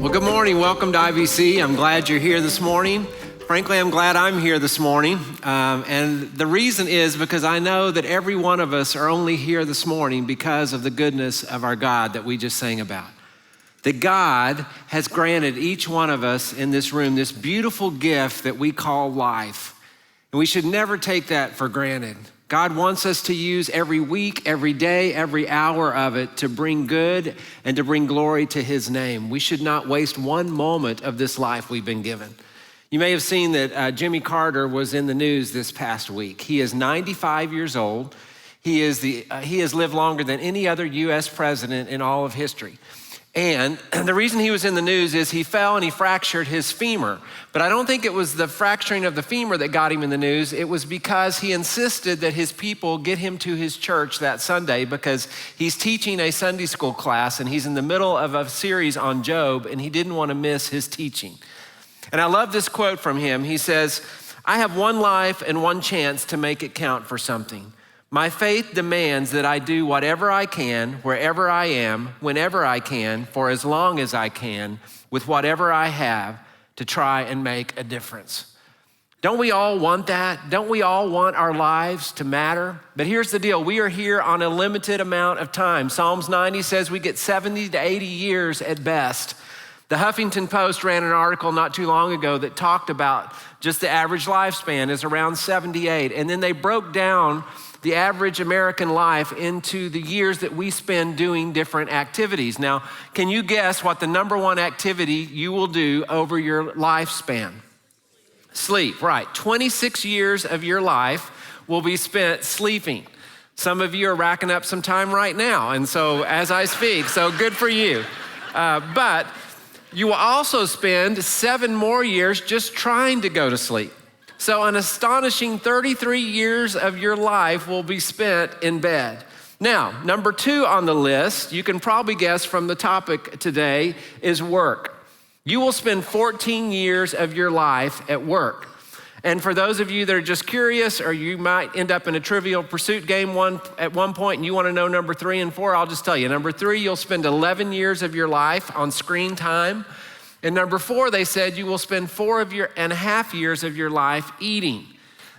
Well, good morning. Welcome to IBC. I'm glad you're here this morning. Frankly, I'm glad I'm here this morning. And the reason is because I know that every one of us are only here this morning because of the goodness of our God that we just sang about. That God has granted each one of us in this room this beautiful gift that we call life. And we should never take that for granted. God wants us to use every week, every day, every hour of it to bring good and to bring glory to his name. We should not waste one moment of this life we've been given. You may have seen that Jimmy Carter was in the news this past week. He is 95 years old. He has lived longer than any other U.S. president in all of history. And the reason he was in the news is he fell and he fractured his femur. But I don't think it was the fracturing of the femur that got him in the news. It was because he insisted that his people get him to his church that Sunday because he's teaching a Sunday school class and he's in the middle of a series on Job and he didn't want to miss his teaching. And I love this quote from him. He says, "I have one life and one chance to make it count for something. My faith demands that I do whatever I can, wherever I am, whenever I can, for as long as I can, with whatever I have, to try and make a difference." Don't we all want that? Don't we all want our lives to matter? But here's the deal. We are here on a limited amount of time. Psalms 90 says we get 70 to 80 years at best. The Huffington Post ran an article not too long ago that talked about just the average lifespan is around 78. And then they broke down the average American life into the years that we spend doing different activities. Now, can you guess what the number one activity you will do over your lifespan? Sleep, right. 26 years of your life will be spent sleeping. Some of you are racking up some time right now, and so as I speak, so good for you. But you will also spend 7 more years just trying to go to sleep. So an astonishing 33 years of your life will be spent in bed. Now, number 2 on the list, you can probably guess from the topic today, is work. You will spend 14 years of your life at work. And for those of you that are just curious, or you might end up in a Trivial Pursuit game at one point and you want to know number 3 and 4, I'll just tell you. Number 3, you'll spend 11 years of your life on screen time. And number 4, they said you will spend 4.5 years of your life eating.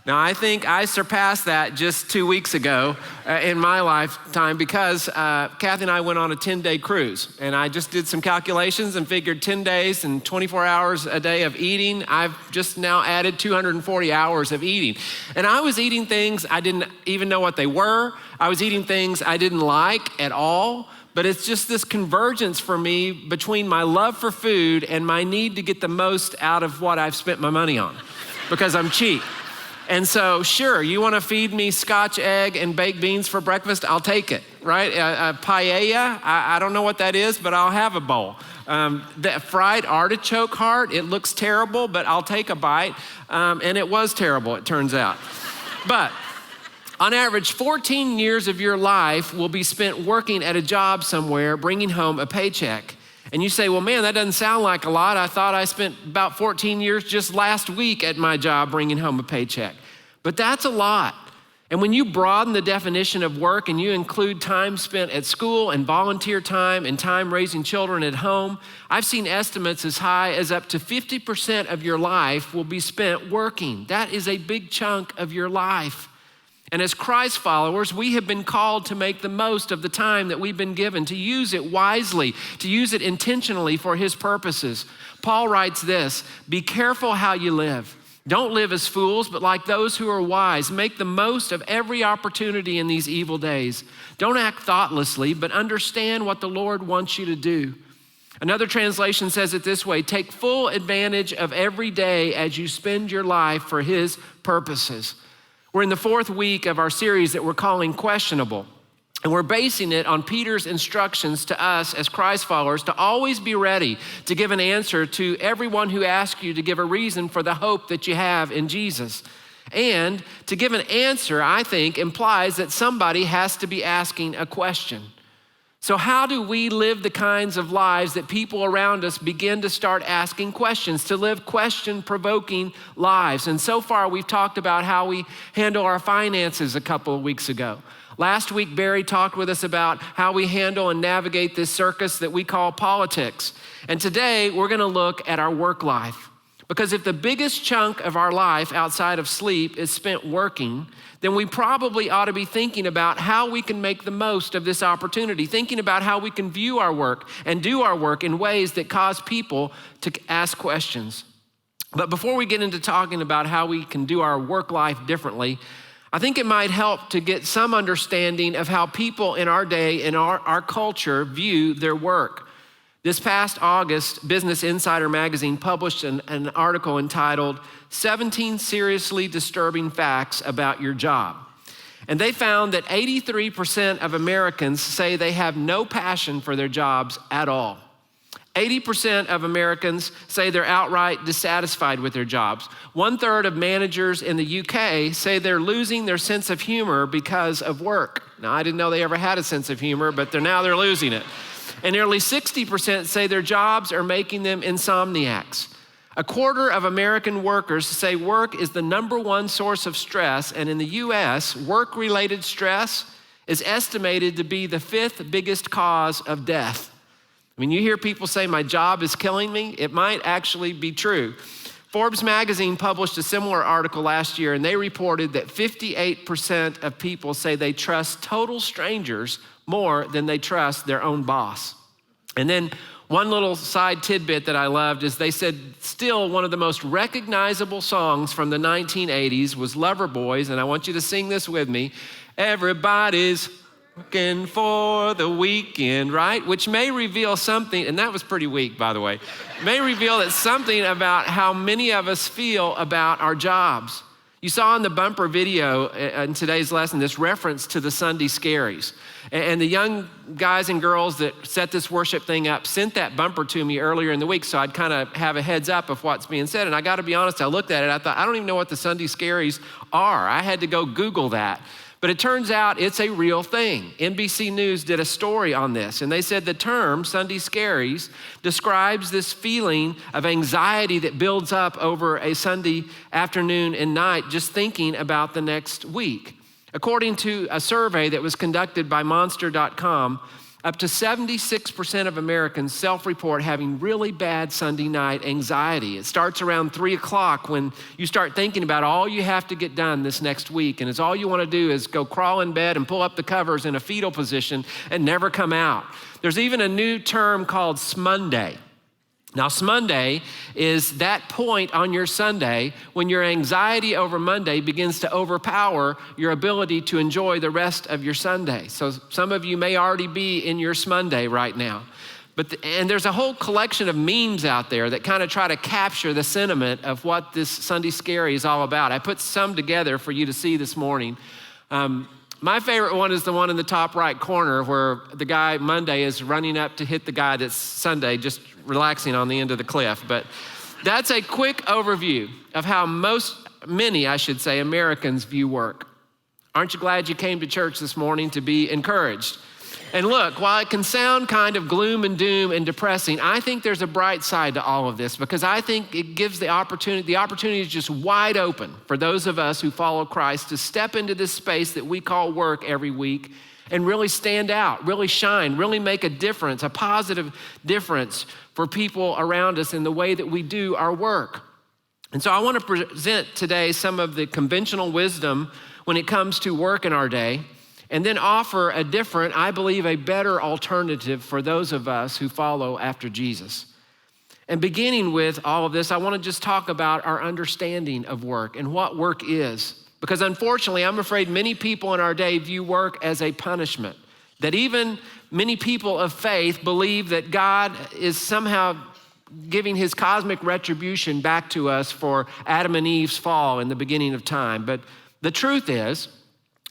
Now, I think I surpassed that just 2 weeks ago in my lifetime because Kathy and I went on a 10-day cruise. And I just did some calculations and figured 10 days and 24 hours a day of eating. I've just now added 240 hours of eating. And I was eating things I didn't even know what they were. I was eating things I didn't like at all. But it's just this convergence for me between my love for food and my need to get the most out of what I've spent my money on because I'm cheap. And so, sure, you want to feed me Scotch egg and baked beans for breakfast? I'll take it, right? Paella, I don't know what that is, but I'll have a bowl. That fried artichoke heart, it looks terrible, but I'll take a bite. And it was terrible, it turns out. But on average, 14 years of your life will be spent working at a job somewhere, bringing home a paycheck. And you say, well, man, that doesn't sound like a lot. I thought I spent about 14 years just last week at my job bringing home a paycheck. But that's a lot. And when you broaden the definition of work and you include time spent at school and volunteer time and time raising children at home, I've seen estimates as high as up to 50% of your life will be spent working. That is a big chunk of your life. And as Christ followers, we have been called to make the most of the time that we've been given, to use it wisely, to use it intentionally for his purposes. Paul writes this, "Be careful how you live. Don't live as fools, but like those who are wise. Make the most of every opportunity in these evil days. Don't act thoughtlessly, but understand what the Lord wants you to do." Another translation says it this way: take full advantage of every day as you spend your life for his purposes. We're in the 4th week of our series that we're calling Questionable. And we're basing it on Peter's instructions to us as Christ followers to always be ready to give an answer to everyone who asks you to give a reason for the hope that you have in Jesus. And to give an answer, I think, implies that somebody has to be asking a question. So how do we live the kinds of lives that people around us begin to start asking questions, to live question-provoking lives? And so far, we've talked about how we handle our finances a couple of weeks ago. Last week, Barry talked with us about how we handle and navigate this circus that we call politics. And today, we're gonna look at our work life. Because if the biggest chunk of our life outside of sleep is spent working, then we probably ought to be thinking about how we can make the most of this opportunity, thinking about how we can view our work and do our work in ways that cause people to ask questions. But before we get into talking about how we can do our work life differently, I think it might help to get some understanding of how people in our day and our culture view their work. This past August, Business Insider magazine published an article entitled 17 Seriously Disturbing Facts About Your Job. And they found that 83% of Americans say they have no passion for their jobs at all. 80% of Americans say they're outright dissatisfied with their jobs. 1/3 of managers in the UK say they're losing their sense of humor because of work. Now, I didn't know they ever had a sense of humor, but now they're losing it. And nearly 60% say their jobs are making them insomniacs. 1/4 of American workers say work is the #1 source of stress, and in the US, work-related stress is estimated to be the 5th biggest cause of death. I mean, you hear people say, my job is killing me. It might actually be true. Forbes magazine published a similar article last year, and they reported that 58% of people say they trust total strangers more than they trust their own boss. And then one little side tidbit that I loved is they said still one of the most recognizable songs from the 1980s was Loverboys, and I want you to sing this with me. Everybody's looking for the weekend, right? Which may reveal something, and that was pretty weak, by the way, may reveal that something about how many of us feel about our jobs. You saw in the bumper video in today's lesson this reference to the Sunday Scaries. And the young guys and girls that set this worship thing up sent that bumper to me earlier in the week, so I'd kind of have a heads up of what's being said. And I got to be honest, I looked at it, I thought, I don't even know what the Sunday Scaries are. I had to go Google that. But it turns out it's a real thing. NBC News did a story on this, and they said the term Sunday Scaries describes this feeling of anxiety that builds up over a Sunday afternoon and night just thinking about the next week. According to a survey that was conducted by Monster.com, up to 76% of Americans self-report having really bad Sunday night anxiety. It starts around 3 o'clock when you start thinking about all you have to get done this next week, and it's all you want to do is go crawl in bed and pull up the covers in a fetal position and never come out. There's even a new term called Smonday. Now, Smonday is that point on your Sunday when your anxiety over Monday begins to overpower your ability to enjoy the rest of your Sunday. So some of you may already be in your Smonday right now. And there's a whole collection of memes out there that kind of try to capture the sentiment of what this Sunday Scary is all about. I put some together for you to see this morning. My favorite one is the one in the top right corner where the guy Monday is running up to hit the guy that's Sunday, just relaxing on the end of the cliff. But that's a quick overview of how many Americans view work. Aren't you glad you came to church this morning to be encouraged? And look, while it can sound kind of gloom and doom and depressing, I think there's a bright side to all of this because I think it gives the opportunity is just wide open for those of us who follow Christ to step into this space that we call work every week and really stand out, really shine, really make a difference, a positive difference for people around us in the way that we do our work. And so I want to present today some of the conventional wisdom when it comes to work in our day, and then offer a different, I believe, a better alternative for those of us who follow after Jesus. And beginning with all of this, I want to just talk about our understanding of work and what work is. Because unfortunately, I'm afraid many people in our day view work as a punishment. That even many people of faith believe that God is somehow giving his cosmic retribution back to us for Adam and Eve's fall in the beginning of time. But the truth is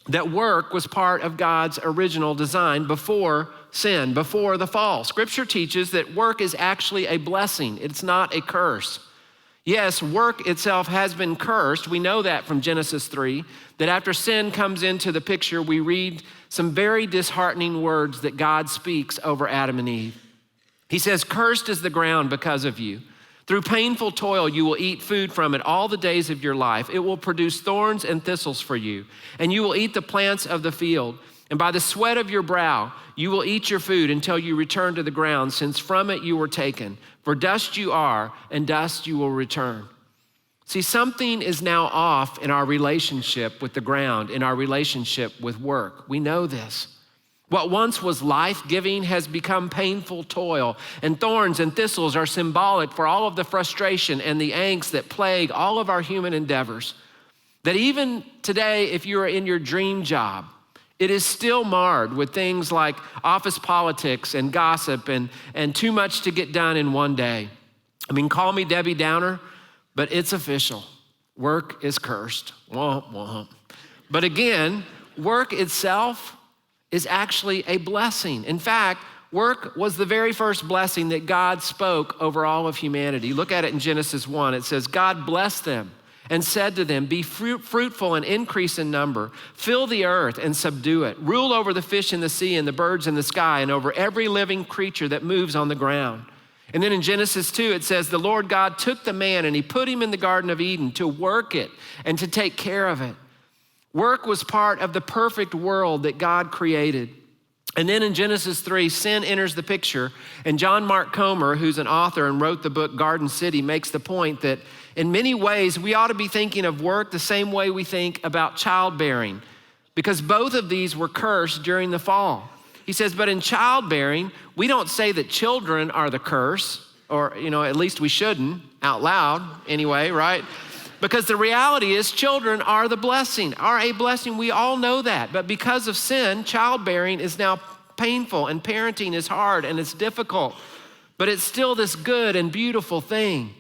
that work was part of God's original design before sin, before the fall. Scripture teaches that work is actually a blessing. It's not a curse. Yes, work itself has been cursed. We know that from Genesis 3, that after sin comes into the picture, we read some very disheartening words that God speaks over Adam and Eve. He says, "Cursed is the ground because of you. Through painful toil, you will eat food from it all the days of your life. It will produce thorns and thistles for you, and you will eat the plants of the field. And by the sweat of your brow, you will eat your food until you return to the ground, since from it you were taken. For dust you are, and dust you will return." See, something is now off in our relationship with the ground, in our relationship with work. We know this. What once was life-giving has become painful toil, and thorns and thistles are symbolic for all of the frustration and the angst that plague all of our human endeavors. That even today, if you are in your dream job, it is still marred with things like office politics and gossip and too much to get done in one day. I mean, call me Debbie Downer, but it's official. Work is cursed. Womp, womp. But again, work itself is actually a blessing. In fact, work was the very first blessing that God spoke over all of humanity. Look at it in Genesis 1. It says, "God blessed them and said to them, be fruitful and increase in number. Fill the earth and subdue it. Rule over the fish in the sea and the birds in the sky and over every living creature that moves on the ground." And then in Genesis 2, it says, "The Lord God took the man and he put him in the Garden of Eden to work it and to take care of it." Work was part of the perfect world that God created. And then in Genesis 3, sin enters the picture. And John Mark Comer, who's an author and wrote the book Garden City, makes the point that in many ways, we ought to be thinking of work the same way we think about childbearing, because both of these were cursed during the fall. He says, but in childbearing, we don't say that children are the curse, or, at least we shouldn't out loud anyway, right? Because the reality is children are the blessing, are a blessing. We all know that. But because of sin, childbearing is now painful and parenting is hard and it's difficult. But it's still this good and beautiful thing.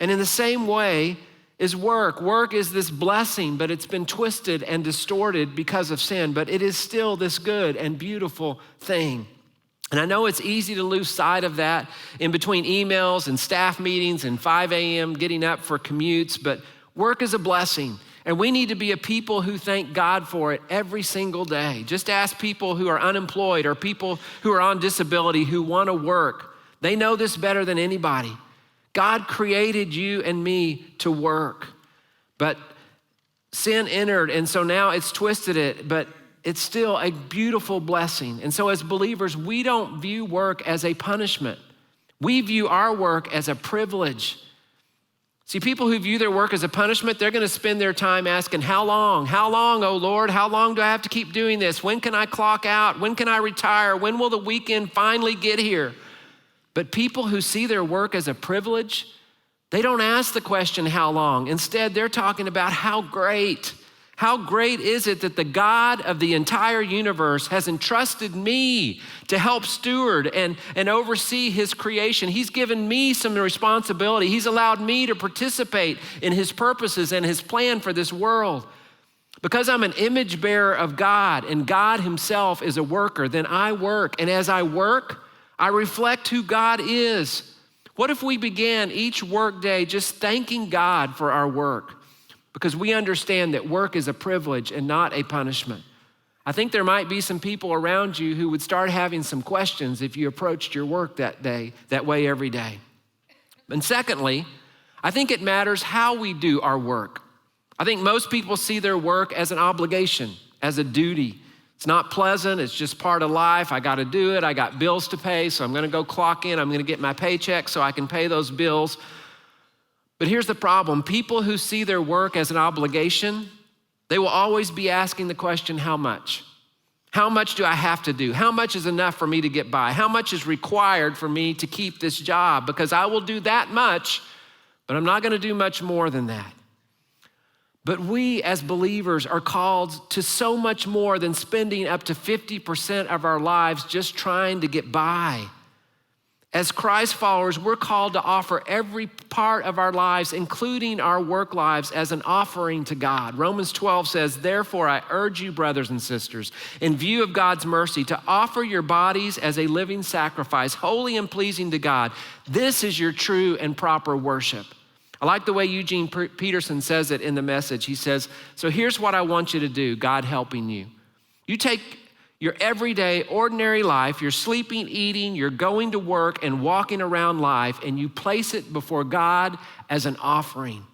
And in the same way is work. Work is this blessing, but it's been twisted and distorted because of sin. But it is still this good and beautiful thing. And I know it's easy to lose sight of that in between emails and staff meetings and 5 a.m. getting up for commutes, but work is a blessing. And we need to be a people who thank God for it every single day. Just ask people who are unemployed or people who are on disability who want to work. They know this better than anybody. God created you and me to work, but sin entered, and so now it's twisted it, but it's still a beautiful blessing. And so as believers, we don't view work as a punishment. We view our work as a privilege. See, people who view their work as a punishment, they're going to spend their time asking, how long? How long, oh Lord? How long do I have to keep doing this? When can I clock out? When can I retire? When will the weekend finally get here? But people who see their work as a privilege, they don't ask the question, how long? Instead, they're talking about how great. How great is it that the God of the entire universe has entrusted me to help steward and oversee his creation? He's given me some responsibility. He's allowed me to participate in his purposes and his plan for this world. Because I'm an image bearer of God and God himself is a worker, then I work. And as I work, I reflect who God is. What if we began each work day just thanking God for our work? Because we understand that work is a privilege and not a punishment. I think there might be some people around you who would start having some questions if you approached your work that day, that way every day. And secondly, I think it matters how we do our work. I think most people see their work as an obligation, as a duty. It's not pleasant, it's just part of life. I gotta do it, I got bills to pay, so I'm gonna go clock in, I'm gonna get my paycheck so I can pay those bills. But here's the problem. People who see their work as an obligation, they will always be asking the question, how much? How much do I have to do? How much is enough for me to get by? How much is required for me to keep this job? Because I will do that much, but I'm not gonna do much more than that. But we as believers are called to so much more than spending up to 50% of our lives just trying to get by. As Christ followers, we're called to offer every part of our lives, including our work lives, as an offering to God. Romans 12 says, "Therefore I urge you, brothers and sisters, in view of God's mercy, to offer your bodies as a living sacrifice, holy and pleasing to God. This is your true and proper worship." I like the way Eugene Peterson says it in the Message. He says, "So here's what I want you to do, God helping you. You take your everyday, ordinary life, you're sleeping, eating, you're going to work and walking around life, and you place it before God as an offering.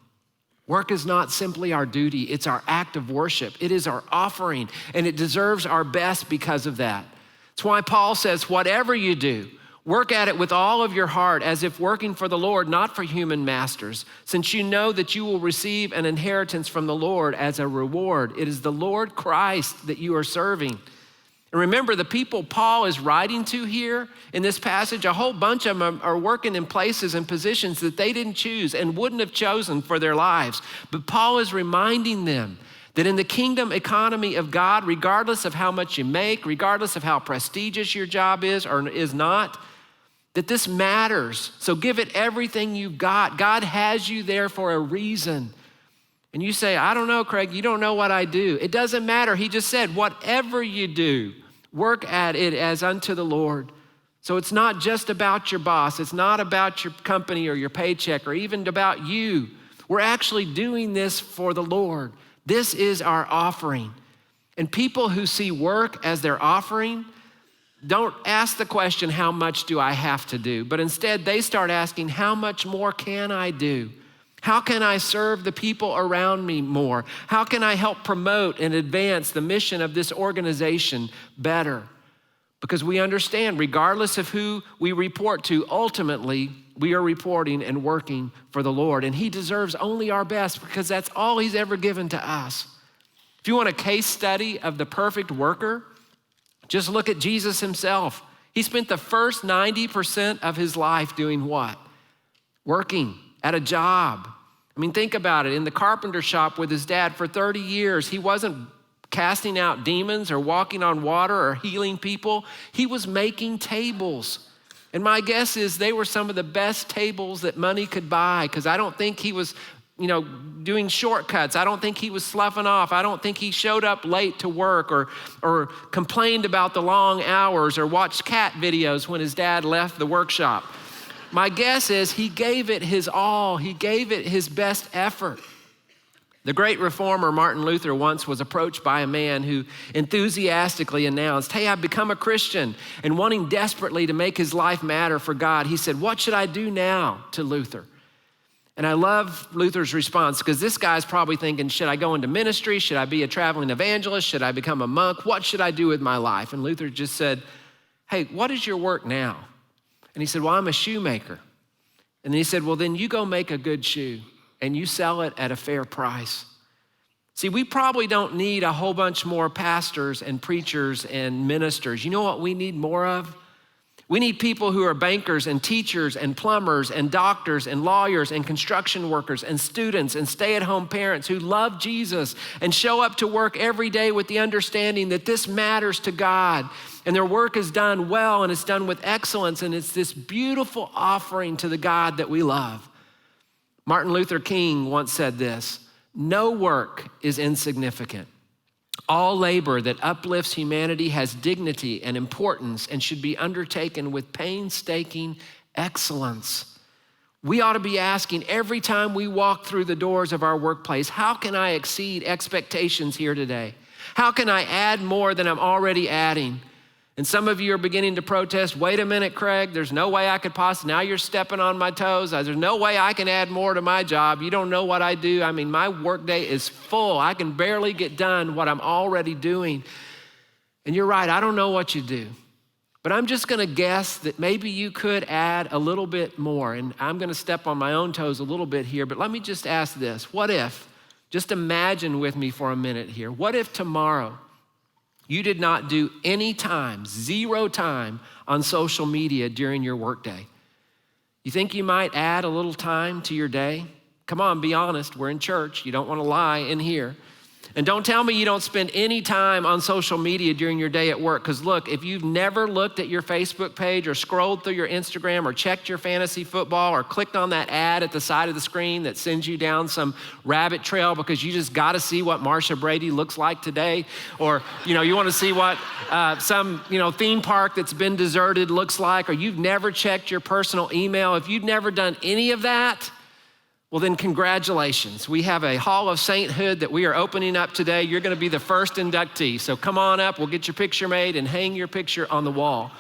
Work is not simply our duty, it's our act of worship. It is our offering, and it deserves our best because of that. That's why Paul says, whatever you do, work at it with all of your heart as if working for the Lord, not for human masters, since you know that you will receive an inheritance from the Lord as a reward. It is the Lord Christ that you are serving." And remember, the people Paul is writing to here in this passage, a whole bunch of them are working in places and positions that they didn't choose and wouldn't have chosen for their lives. But Paul is reminding them that in the kingdom economy of God, regardless of how much you make, regardless of how prestigious your job is or is not, that this matters. So give it everything you've got. God has you there for a reason. And you say, "I don't know, Craig, you don't know what I do." It doesn't matter. He just said, whatever you do, work at it as unto the Lord. So it's not just about your boss. It's not about your company or your paycheck or even about you. We're actually doing this for the Lord. This is our offering. And people who see work as their offering don't ask the question, how much do I have to do? But instead, they start asking, how much more can I do? How can I serve the people around me more? How can I help promote and advance the mission of this organization better? Because we understand, regardless of who we report to, ultimately, we are reporting and working for the Lord. And He deserves only our best because that's all He's ever given to us. If you want a case study of the perfect worker, just look at Jesus Himself. He spent the first 90% of His life doing what? Working at a job. I mean, think about it. In the carpenter shop with his dad for 30 years, he wasn't casting out demons or walking on water or healing people. He was making tables. And my guess is they were some of the best tables that money could buy, because I don't think he was, doing shortcuts. I don't think he was sloughing off. I don't think he showed up late to work or complained about the long hours or watched cat videos when his dad left the workshop. My guess is he gave it his all. He gave it his best effort. The great reformer Martin Luther once was approached by a man who enthusiastically announced, "Hey, I've become a Christian," and wanting desperately to make his life matter for God. He said, "What should I do now?" to Luther. And I love Luther's response, because this guy's probably thinking, should I go into ministry? Should I be a traveling evangelist? Should I become a monk? What should I do with my life? And Luther just said, "Hey, what is your work now?" And he said, "Well, I'm a shoemaker." And then he said, "Well, then you go make a good shoe and you sell it at a fair price." See, we probably don't need a whole bunch more pastors and preachers and ministers. You know what we need more of? We need people who are bankers and teachers and plumbers and doctors and lawyers and construction workers and students and stay-at-home parents who love Jesus and show up to work every day with the understanding that this matters to God, and their work is done well and it's done with excellence, and it's this beautiful offering to the God that we love. Martin Luther King once said this: "No work is insignificant. All labor that uplifts humanity has dignity and importance and should be undertaken with painstaking excellence." We ought to be asking every time we walk through the doors of our workplace, how can I exceed expectations here today? How can I add more than I'm already adding? And some of you are beginning to protest, "Wait a minute, Craig, there's no way I could possibly," now you're stepping on my toes. "There's no way I can add more to my job. You don't know what I do. I mean, my workday is full. I can barely get done what I'm already doing." And you're right, I don't know what you do. But I'm just gonna guess that maybe you could add a little bit more. And I'm gonna step on my own toes a little bit here, but let me just ask this. What if, just imagine with me for a minute here, what if tomorrow you did not do any time, 0 time on social media during your workday? You think you might add a little time to your day? Come on, be honest. We're in church. You don't want to lie in here. And don't tell me you don't spend any time on social media during your day at work. Because look, if you've never looked at your Facebook page or scrolled through your Instagram or checked your fantasy football or clicked on that ad at the side of the screen that sends you down some rabbit trail because you just got to see what Marsha Brady looks like today, or you want to see what some theme park that's been deserted looks like, or you've never checked your personal email, if you've never done any of that, well, then congratulations. We have a Hall of Sainthood that we are opening up today. You're going to be the first inductee. So come on up, we'll get your picture made and hang your picture on the wall.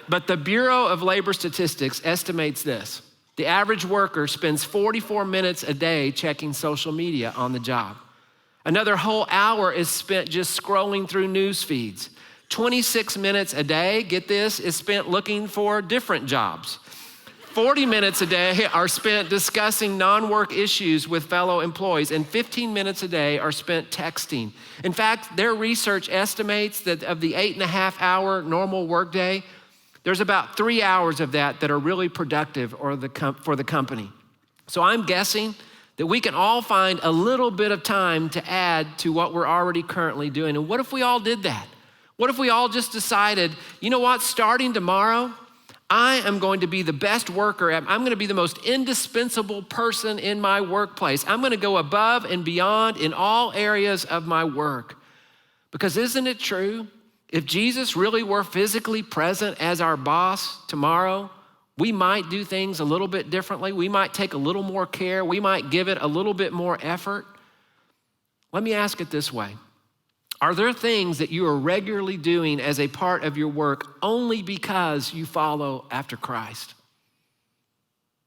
But the Bureau of Labor Statistics estimates this. The average worker spends 44 minutes a day checking social media on the job. Another whole hour is spent just scrolling through news feeds. 26 minutes a day, get this, is spent looking for different jobs. 40 minutes a day are spent discussing non-work issues with fellow employees, and 15 minutes a day are spent texting. In fact, their research estimates that of the 8.5-hour normal workday, there's about 3 hours of that are really productive for the company. So I'm guessing that we can all find a little bit of time to add to what we're already currently doing. And what if we all did that? What if we all just decided, you know what, starting tomorrow, I am going to be the best worker. I'm going to be the most indispensable person in my workplace. I'm going to go above and beyond in all areas of my work. Because isn't it true? If Jesus really were physically present as our boss tomorrow, we might do things a little bit differently. We might take a little more care. We might give it a little bit more effort. Let me ask it this way. Are there things that you are regularly doing as a part of your work only because you follow after Christ?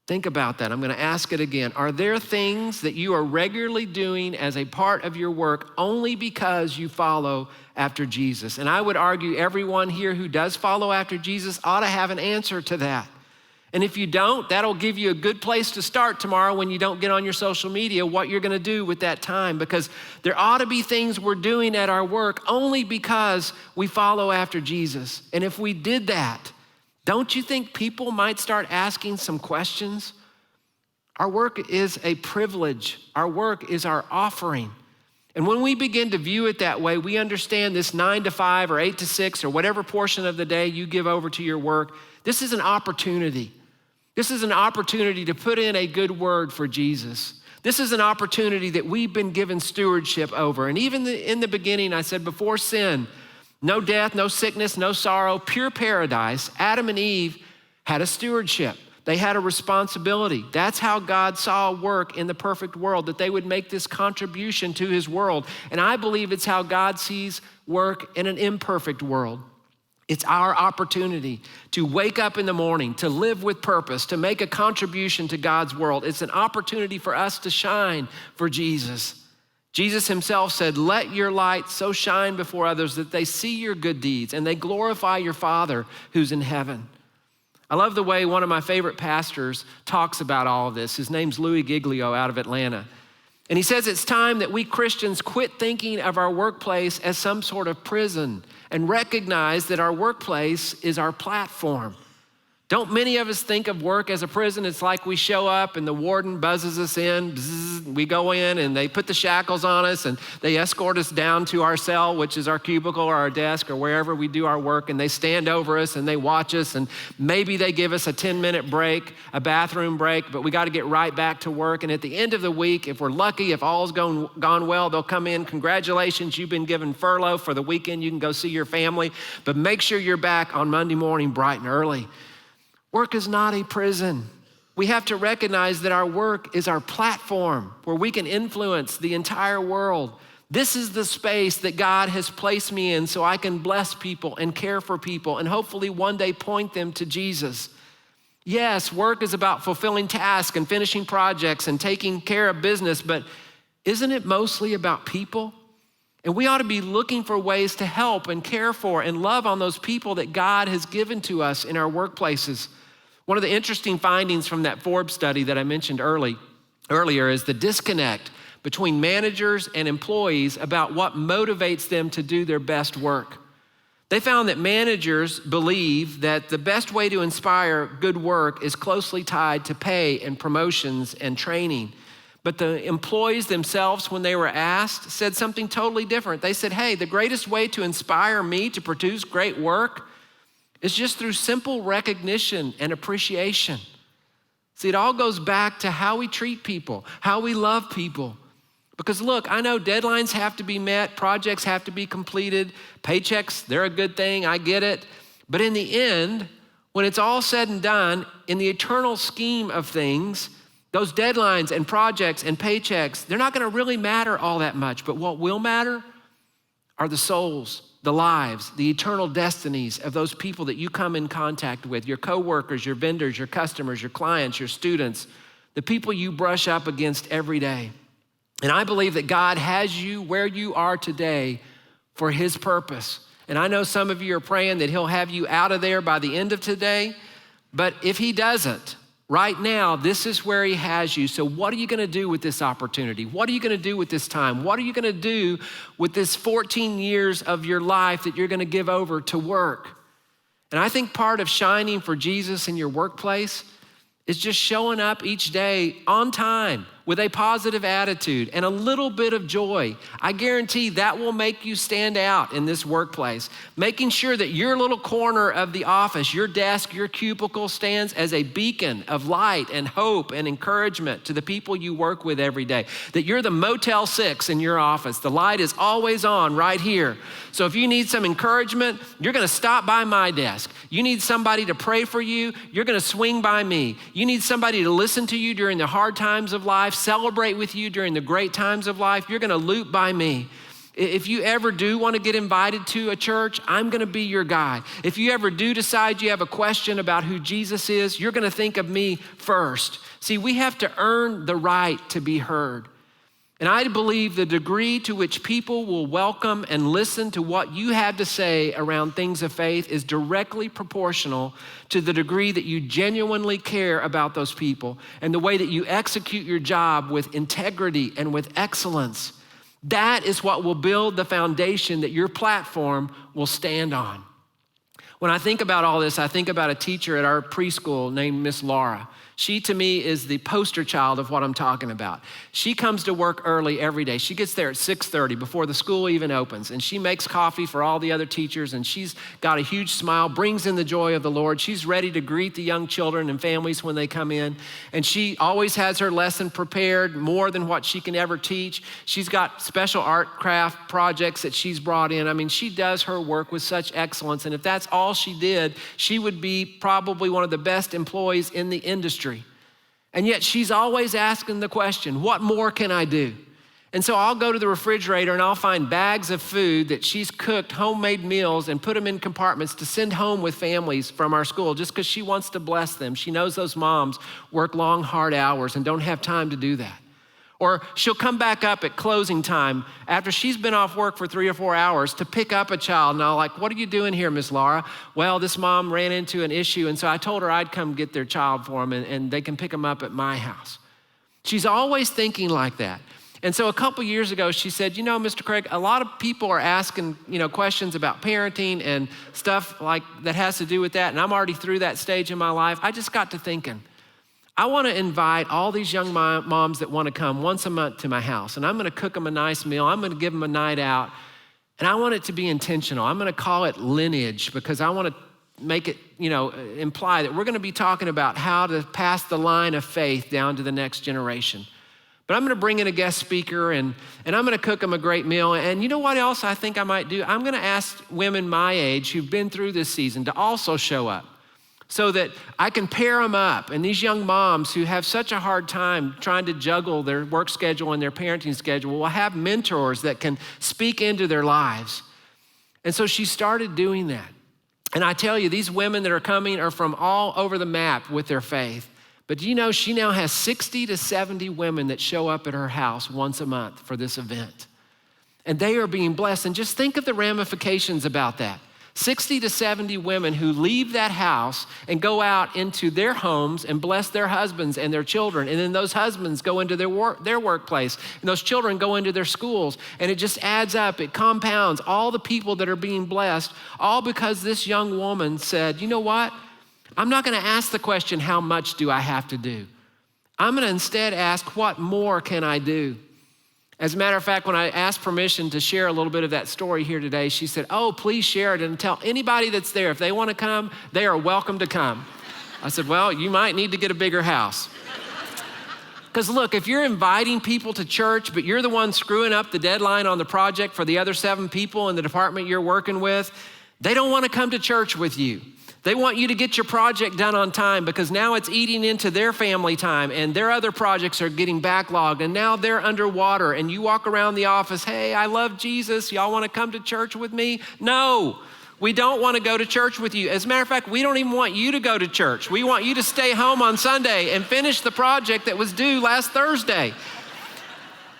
Think about that. I'm going to ask it again. Are there things that you are regularly doing as a part of your work only because you follow after Jesus? And I would argue everyone here who does follow after Jesus ought to have an answer to that. And if you don't, that'll give you a good place to start tomorrow when you don't get on your social media, what you're going to do with that time. Because there ought to be things we're doing at our work only because we follow after Jesus. And if we did that, don't you think people might start asking some questions? Our work is a privilege. Our work is our offering. And when we begin to view it that way, we understand this 9 to 5 or 8 to 6 or whatever portion of the day you give over to your work. This is an opportunity. This is an opportunity to put in a good word for Jesus. This is an opportunity that we've been given stewardship over. And even in the beginning, I said before sin, no death, no sickness, no sorrow, pure paradise. Adam and Eve had a stewardship. They had a responsibility. That's how God saw work in the perfect world, that they would make this contribution to his world. And I believe it's how God sees work in an imperfect world. It's our opportunity to wake up in the morning, to live with purpose, to make a contribution to God's world. It's an opportunity for us to shine for Jesus. Jesus himself said, "Let your light so shine before others that they see your good deeds and they glorify your Father who's in heaven." I love the way one of my favorite pastors talks about all of this. His name's Louis Giglio out of Atlanta. And he says it's time that we Christians quit thinking of our workplace as some sort of prison and recognize that our workplace is our platform. Don't many of us think of work as a prison? It's like we show up and the warden buzzes us in, bzz, we go in and they put the shackles on us and they escort us down to our cell, which is our cubicle or our desk or wherever we do our work, and they stand over us and they watch us, and maybe they give us a 10-minute break, a bathroom break, but we got to get right back to work. And at the end of the week, if we're lucky, if all's gone well, they'll come in, "Congratulations, you've been given furlough for the weekend, you can go see your family, but make sure you're back on Monday morning bright and early." Work is not a prison. We have to recognize that our work is our platform where we can influence the entire world. This is the space that God has placed me in so I can bless people and care for people and hopefully one day point them to Jesus. Yes, work is about fulfilling tasks and finishing projects and taking care of business, but isn't it mostly about people? And we ought to be looking for ways to help and care for and love on those people that God has given to us in our workplaces. One of the interesting findings from that Forbes study that I mentioned earlier is the disconnect between managers and employees about what motivates them to do their best work. They found that managers believe that the best way to inspire good work is closely tied to pay and promotions and training. But the employees themselves, when they were asked, said something totally different. They said, hey, the greatest way to inspire me to produce great work is just through simple recognition and appreciation. See, it all goes back to how we treat people, how we love people. Because look, I know deadlines have to be met, projects have to be completed, paychecks, they're a good thing, I get it. But in the end, when it's all said and done, in the eternal scheme of things, those deadlines and projects and paychecks, they're not gonna really matter all that much. But what will matter are the souls, the lives, the eternal destinies of those people that you come in contact with, your coworkers, your vendors, your customers, your clients, your students, the people you brush up against every day. And I believe that God has you where you are today for his purpose. And I know some of you are praying that he'll have you out of there by the end of today, but if he doesn't, right now, this is where he has you. So what are you gonna do with this opportunity? What are you gonna do with this time? What are you gonna do with this 14 years of your life that you're gonna give over to work? And I think part of shining for Jesus in your workplace is just showing up each day on time with a positive attitude and a little bit of joy. I guarantee that will make you stand out in this workplace. Making sure that your little corner of the office, your desk, your cubicle stands as a beacon of light and hope and encouragement to the people you work with every day. That you're the Motel 6 in your office. The light is always on right here. So if you need some encouragement, you're gonna stop by my desk. You need somebody to pray for you, you're gonna swing by me. You need somebody to listen to you during the hard times of life, celebrate with you during the great times of life, you're gonna loop by me. If you ever do want to get invited to a church, I'm gonna be your guy. If you ever do decide you have a question about who Jesus is, you're gonna think of me first. See, we have to earn the right to be heard. And I believe the degree to which people will welcome and listen to what you have to say around things of faith is directly proportional to the degree that you genuinely care about those people and the way that you execute your job with integrity and with excellence. That is what will build the foundation that your platform will stand on. When I think about all this, I think about a teacher at our preschool named Miss Laura. She, to me, is the poster child of what I'm talking about. She comes to work early every day. She gets there at 6:30 before the school even opens, and she makes coffee for all the other teachers, and she's got a huge smile, brings in the joy of the Lord. She's ready to greet the young children and families when they come in, and she always has her lesson prepared more than what she can ever teach. She's got special art craft projects that she's brought in. I mean, she does her work with such excellence, and if that's all she did, she would be probably one of the best employees in the industry. And yet she's always asking the question, what more can I do? And so I'll go to the refrigerator and I'll find bags of food that she's cooked, homemade meals, and put them in compartments to send home with families from our school just because she wants to bless them. She knows those moms work long, hard hours and don't have time to do that. Or she'll come back up at closing time after she's been off work for 3 or 4 hours to pick up a child. And I'm like, what are you doing here, Miss Laura? Well, this mom ran into an issue, and so I told her I'd come get their child for them, and they can pick them up at my house. She's always thinking like that. And so a couple years ago, she said, you know, Mr. Craig, a lot of people are asking, questions about parenting and stuff like that has to do with that, and I'm already through that stage in my life. I just got to thinking, I want to invite all these young moms that want to come once a month to my house, and I'm going to cook them a nice meal. I'm going to give them a night out, and I want it to be intentional. I'm going to call it lineage because I want to make it, imply that we're going to be talking about how to pass the line of faith down to the next generation. But I'm going to bring in a guest speaker, and I'm going to cook them a great meal. And you know what else I think I might do? I'm going to ask women my age who've been through this season to also show up, so that I can pair them up. And these young moms who have such a hard time trying to juggle their work schedule and their parenting schedule will have mentors that can speak into their lives. And so she started doing that. And I tell you, these women that are coming are from all over the map with their faith. But do you know, she now has 60 to 70 women that show up at her house once a month for this event. And they are being blessed. And just think of the ramifications about that. 60 to 70 women who leave that house and go out into their homes and bless their husbands and their children. And then those husbands go into their workplace, and those children go into their schools. And it just adds up, it compounds all the people that are being blessed, all because this young woman said, you know what? I'm not gonna ask the question, how much do I have to do? I'm gonna instead ask, what more can I do? As a matter of fact, when I asked permission to share a little bit of that story here today, she said, oh, please share it and tell anybody that's there, if they wanna come, they are welcome to come. I said, well, you might need to get a bigger house. Because look, if you're inviting people to church, but you're the one screwing up the deadline on the project for the other 7 people in the department you're working with, they don't wanna come to church with you. They want you to get your project done on time because now it's eating into their family time and their other projects are getting backlogged and now they're underwater and you walk around the office, hey, I love Jesus. Y'all wanna come to church with me? No, we don't wanna go to church with you. As a matter of fact, we don't even want you to go to church. We want you to stay home on Sunday and finish the project that was due last Thursday.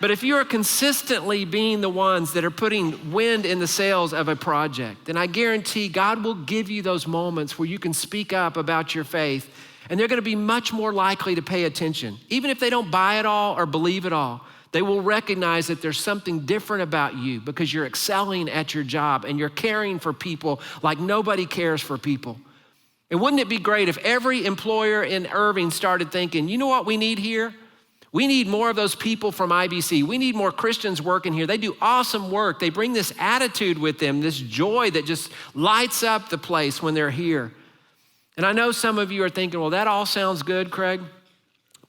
But if you are consistently being the ones that are putting wind in the sails of a project, then I guarantee God will give you those moments where you can speak up about your faith, and they're gonna be much more likely to pay attention. Even if they don't buy it all or believe it all, they will recognize that there's something different about you because you're excelling at your job and you're caring for people like nobody cares for people. And wouldn't it be great if every employer in Irving started thinking, you know what we need here? We need more of those people from IBC. We need more Christians working here. They do awesome work. They bring this attitude with them, this joy that just lights up the place when they're here. And I know some of you are thinking, well, that all sounds good, Craig,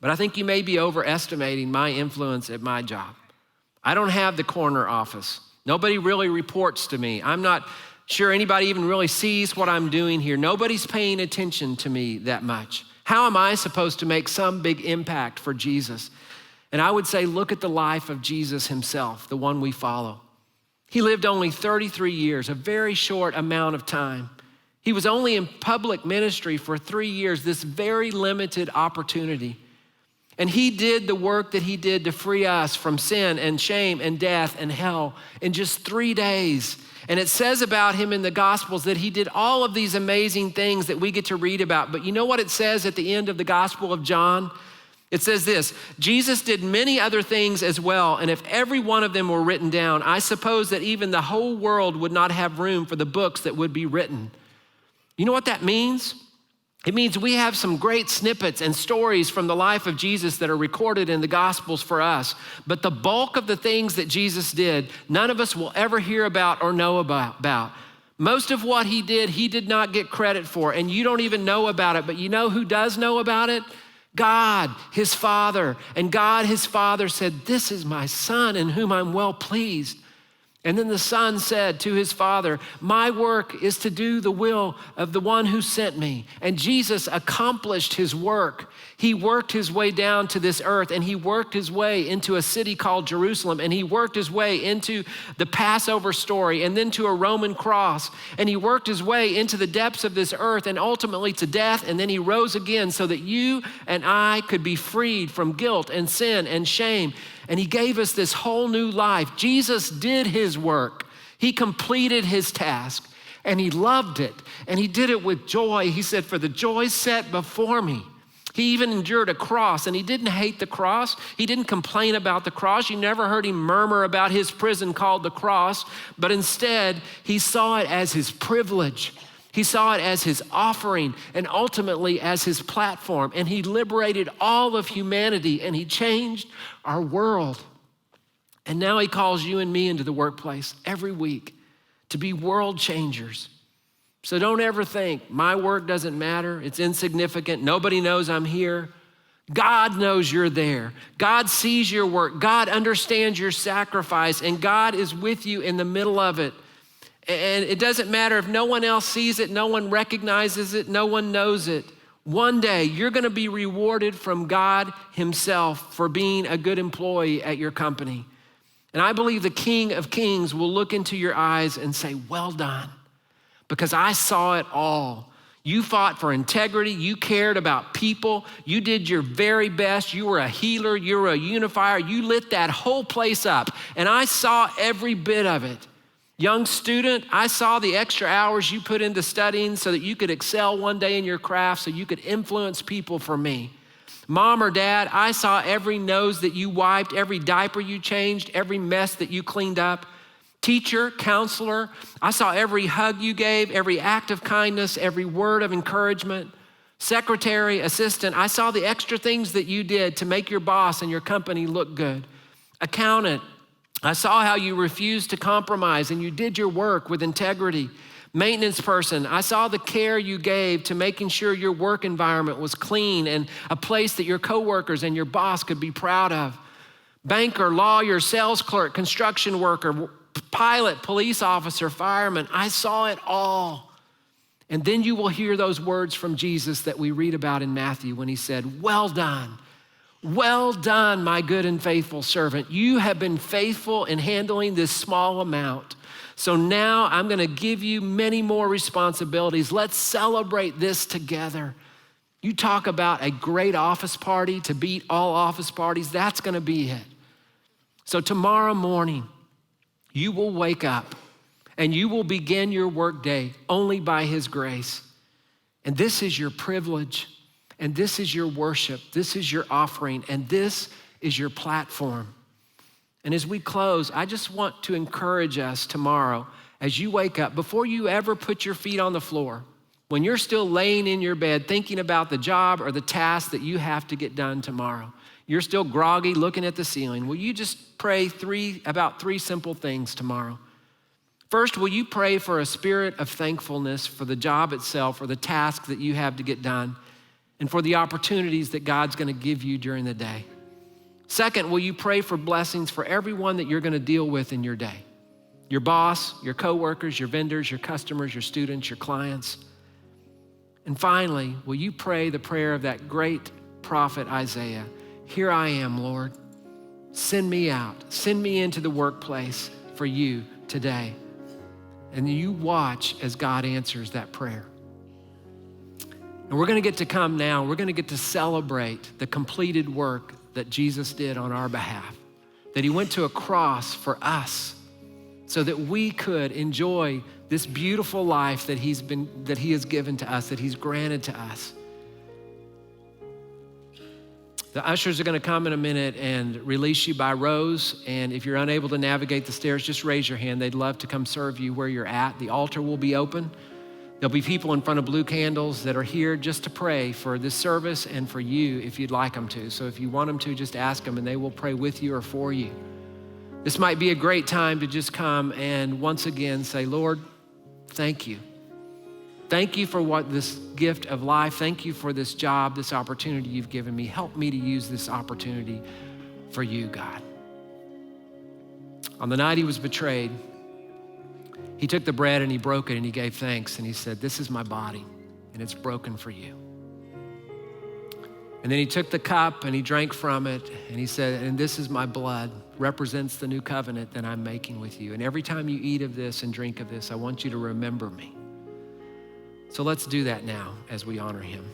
but I think you may be overestimating my influence at my job. I don't have the corner office. Nobody really reports to me. I'm not sure anybody even really sees what I'm doing here. Nobody's paying attention to me that much. How am I supposed to make some big impact for Jesus? And I would say, look at the life of Jesus himself, the one we follow. He lived only 33 years, a very short amount of time. He was only in public ministry for 3 years, this very limited opportunity. And he did the work that he did to free us from sin and shame and death and hell in just 3 days. And it says about him in the Gospels that he did all of these amazing things that we get to read about. But you know what it says at the end of the Gospel of John? It says this, Jesus did many other things as well, and if every one of them were written down, I suppose that even the whole world would not have room for the books that would be written. You know what that means? It means we have some great snippets and stories from the life of Jesus that are recorded in the Gospels for us. But the bulk of the things that Jesus did, none of us will ever hear about or know about. Most of what he did not get credit for, and you don't even know about it. But you know who does know about it? God, his Father. And God, his Father said, this is my Son in whom I'm well pleased. And then the Son said to his Father, my work is to do the will of the one who sent me. And Jesus accomplished his work. He worked his way down to this earth, and he worked his way into a city called Jerusalem, and he worked his way into the Passover story, and then to a Roman cross, and he worked his way into the depths of this earth, and ultimately to death, and then he rose again so that you and I could be freed from guilt and sin and shame. And he gave us this whole new life. Jesus did his work. He completed his task, and he loved it, and he did it with joy. He said, for the joy set before me. He even endured a cross, and he didn't hate the cross. He didn't complain about the cross. You never heard him murmur about his prison called the cross, but instead, he saw it as his privilege. He saw it as his offering and ultimately as his platform, and he liberated all of humanity, and he changed our world. And now he calls you and me into the workplace every week to be world changers. So don't ever think my work doesn't matter. It's insignificant. Nobody knows I'm here. God knows you're there. God sees your work. God understands your sacrifice, and God is with you in the middle of it. And it doesn't matter if no one else sees it, no one recognizes it, no one knows it. One day you're gonna be rewarded from God himself for being a good employee at your company. And I believe the King of Kings will look into your eyes and say, well done, because I saw it all. You fought for integrity, you cared about people, you did your very best, you were a healer, you were a unifier, you lit that whole place up, and I saw every bit of it. Young student, I saw the extra hours you put into studying so that you could excel one day in your craft, so you could influence people for me. Mom or dad, I saw every nose that you wiped, every diaper you changed, every mess that you cleaned up. Teacher, counselor, I saw every hug you gave, every act of kindness, every word of encouragement. Secretary, assistant, I saw the extra things that you did to make your boss and your company look good. Accountant, I saw how you refused to compromise and you did your work with integrity. Maintenance person, I saw the care you gave to making sure your work environment was clean and a place that your coworkers and your boss could be proud of. Banker, lawyer, sales clerk, construction worker, pilot, police officer, fireman, I saw it all. And then you will hear those words from Jesus that we read about in Matthew when he said, well done, my good and faithful servant. You have been faithful in handling this small amount. So now I'm gonna give you many more responsibilities. Let's celebrate this together. You talk about a great office party to beat all office parties, that's gonna be it. So tomorrow morning, you will wake up and you will begin your workday only by his grace. And this is your privilege, and this is your worship, this is your offering, and this is your platform. And as we close, I just want to encourage us tomorrow, as you wake up, before you ever put your feet on the floor, when you're still laying in your bed thinking about the job or the task that you have to get done tomorrow, you're still groggy looking at the ceiling, will you just pray about three simple things tomorrow? First, will you pray for a spirit of thankfulness for the job itself or the task that you have to get done and for the opportunities that God's gonna give you during the day? Second, will you pray for blessings for everyone that you're gonna deal with in your day? Your boss, your coworkers, your vendors, your customers, your students, your clients. And finally, will you pray the prayer of that great prophet Isaiah? Here I am, Lord. Send me out. Send me into the workplace for you today. And you watch as God answers that prayer. And we're gonna get to come now, we're gonna get to celebrate the completed work that Jesus did on our behalf, that he went to a cross for us so that we could enjoy this beautiful life that he has given to us, that he's granted to us. The ushers are gonna come in a minute and release you by rows. And if you're unable to navigate the stairs, just raise your hand. They'd love to come serve you where you're at. The altar will be open. There'll be people in front of blue candles that are here just to pray for this service and for you if you'd like them to. So if you want them to, just ask them and they will pray with you or for you. This might be a great time to just come and once again say, Lord, thank you. Thank you for what this gift of life. Thank you for this job, this opportunity you've given me. Help me to use this opportunity for you, God. On the night he was betrayed, he took the bread and he broke it and he gave thanks and he said, this is my body and it's broken for you. And then he took the cup and he drank from it and he said, and this is my blood, represents the new covenant that I'm making with you. And every time you eat of this and drink of this, I want you to remember me. So let's do that now as we honor him.